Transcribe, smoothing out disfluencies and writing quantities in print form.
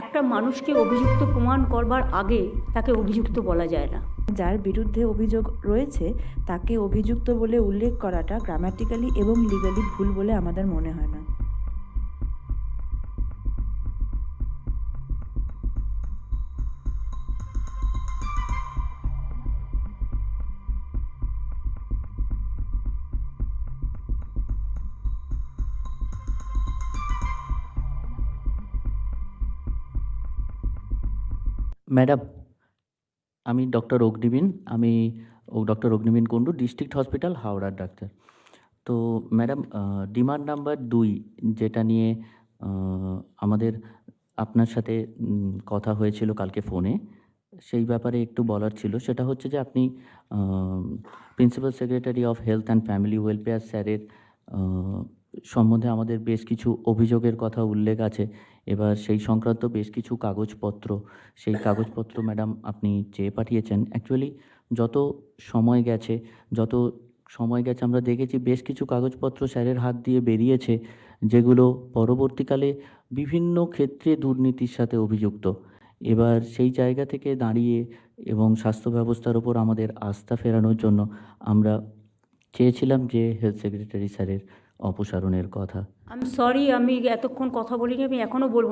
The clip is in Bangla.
একটা মানুষকে অভিযুক্ত প্রমাণ করবার আগে তাকে অভিযুক্ত বলা যায় না। যার বিরুদ্ধে অভিযোগ রয়েছে তাকে অভিযুক্ত বলে উল্লেখ করাটা গ্রামাটিক্যালি এবং লিগালি ভুল বলে আমাদের মনে হয় না। ম্যাডাম, আমি ডক্টর অগ্নিবীণ। আমি ডক্টর অগ্নিবীণ কুণ্ডু, ডিস্ট্রিক্ট হসপিটাল, হাওড়ার ডাক্তার। তো ম্যাডাম, ডিমান্ড নাম্বার 2 যেটা নিয়ে আমাদের আপনার সাথে কথা হয়েছিল কালকে ফোনে, সেই ব্যাপারে একটু বলার ছিল। সেটা হচ্ছে যে আপনি principal secretary of health and family welfare স্যারের সম্বন্ধে আমাদের বেশ কিছু অভিযোগের কথা উল্লেখ আছে। এবার সেই সংক্রান্ত বেশ কিছু কাগজপত্র, সেই কাগজপত্র ম্যাডাম আপনি চেয়ে পাঠিয়েছেন। অ্যাকচুয়ালি যত সময় গেছে আমরা দেখেছি বেশ কিছু কাগজপত্র স্যারের হাত দিয়ে বেরিয়েছে, যেগুলো পরবর্তীকালে বিভিন্ন ক্ষেত্রে দুর্নীতির সাথে অভিযুক্ত। এবার সেই জায়গা থেকে দাঁড়িয়ে এবং স্বাস্থ্য ব্যবস্থার ওপর আমাদের আস্থা ফেরানোর জন্য আমরা চেয়েছিলাম যে হেলথ সেক্রেটারি স্যারের অপসারণের কথা। আমি সরি, আমি এতক্ষণ কথা বলিনি, আমি এখনও বলবো।